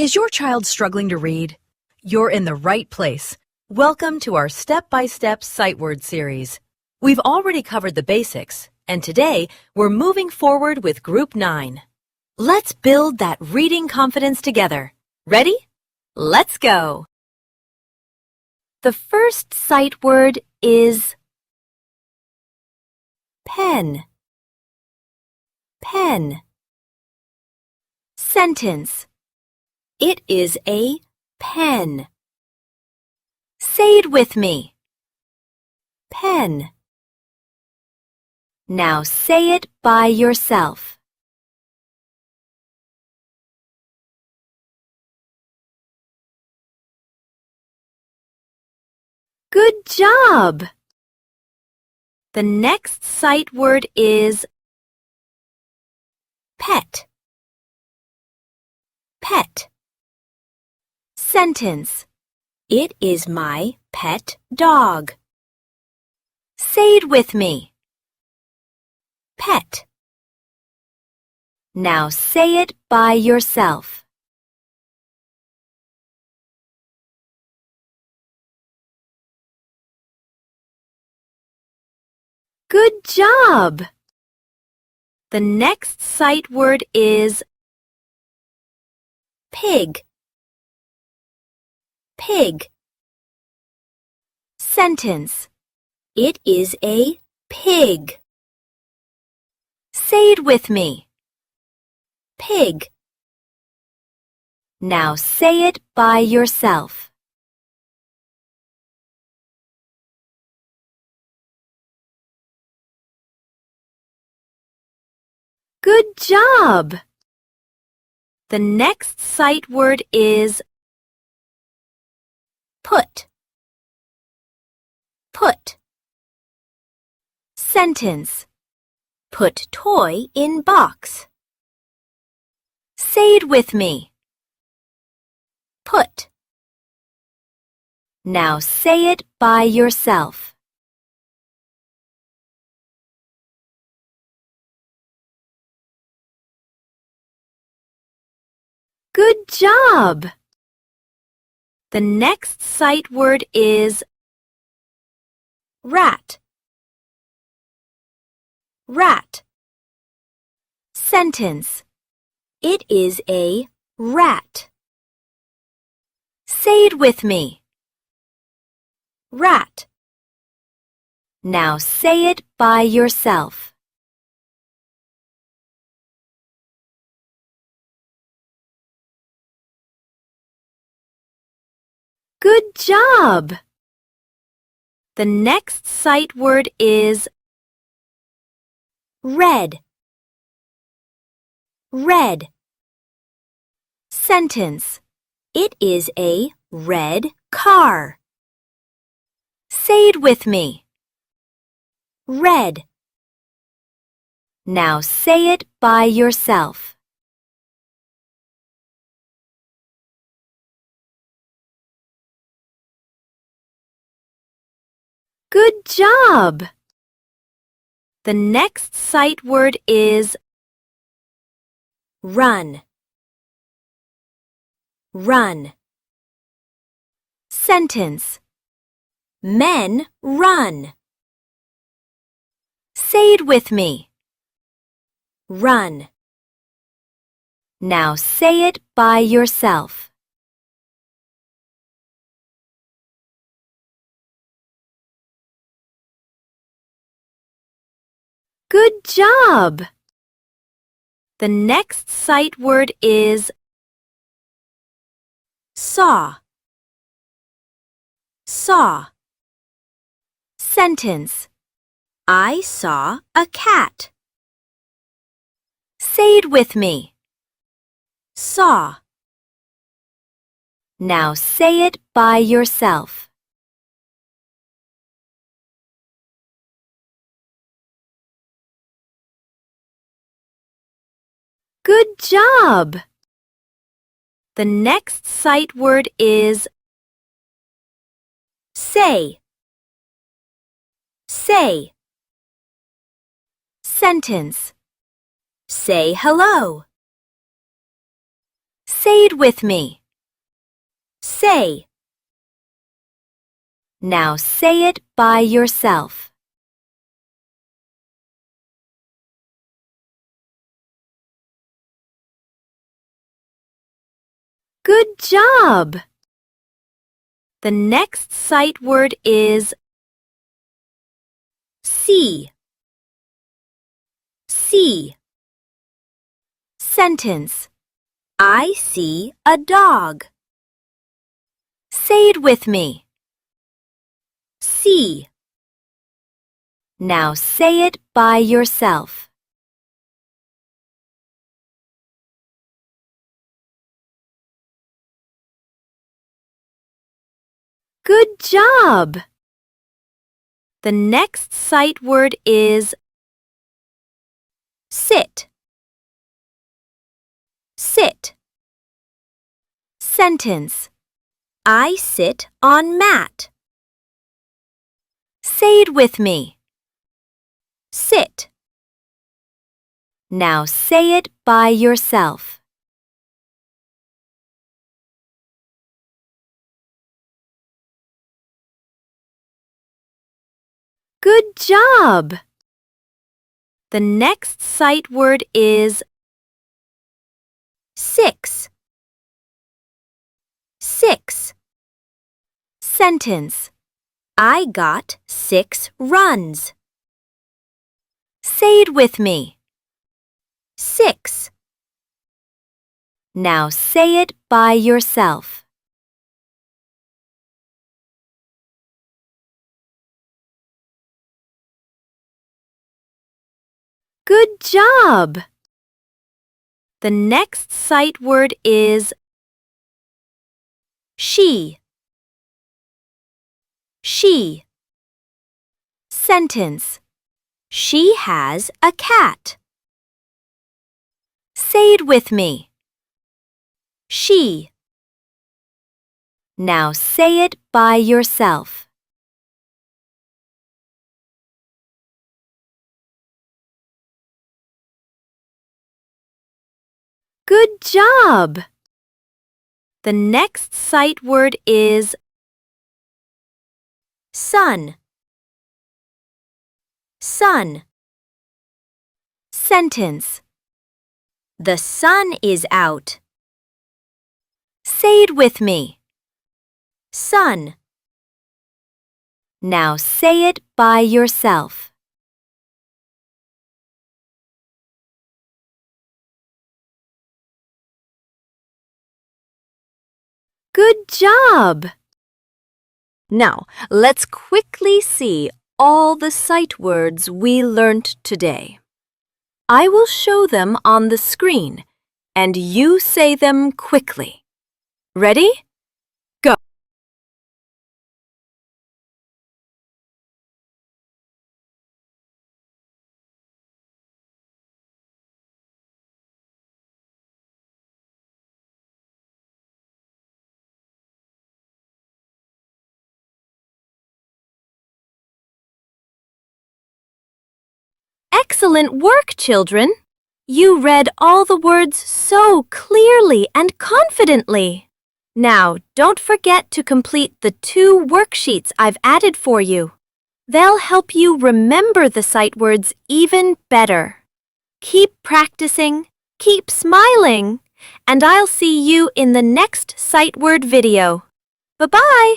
Is your child struggling to read? You're in the right place. Welcome to our step-by-step sight word series. We've already covered the basics, and today we're moving forward with Group 9. Let's build that reading confidence together. Ready? Let's go! The first sight word is pen. Pen. Sentence. It is a pen. Say it with me. Pen. Now say it by yourself. Good job! The next sight word is pet. Pet. Sentence. It is my pet dog. Say it with me. Pet. Now say it by yourself. Good job! The next sight word is pig. Pig. Sentence. It is a pig. Say it with me. Pig. Now say it by yourself. Good job! The next sight word is put. Put. Sentence. Put toy in box. Say it with me. Put. Now say it by yourself. Good job! The next sight word is rat. Rat. Sentence. It is a rat. Say it with me. Rat. Now say it by yourself. Good job! The next sight word is red. Red. Sentence. It is a red car. Say it with me. Red. Now say it by yourself. Good job! The next sight word is run. Run. Sentence. Men run. Say it with me. Run. Now say it by yourself. Good job! The next sight word is saw. Saw. Sentence. I saw a cat. Say it with me. Saw. Now say it by yourself. Good job! The next sight word is say. Say. Sentence. Say hello. Say it with me. Say. Now say it by yourself. Good job! The next sight word is see. See. Sentence. I see a dog. Say it with me. See. Now say it by yourself. Good job! The next sight word is sit. Sit. Sentence. I sit on mat. Say it with me. Sit. Now say it by yourself. Good job! The next sight word is six. Six. Sentence. I got 6 runs. Say it with me. 6. Now say it by yourself. Good job! The next sight word is she. She. Sentence. She has a cat. Say it with me. She. Now say it by yourself. Good job! The next sight word is sun. Sun. Sentence. The sun is out. Say it with me. Sun. Now say it by yourself. Good job! Now, let's quickly see all the sight words we learned today. I will show them on the screen, and you say them quickly. Ready? Go! Excellent work, children! You read all the words so clearly and confidently. Now, don't forget to complete the 2 worksheets I've added for you. They'll help you remember the sight words even better. Keep practicing, keep smiling, and I'll see you in the next sight word video. Bye-bye!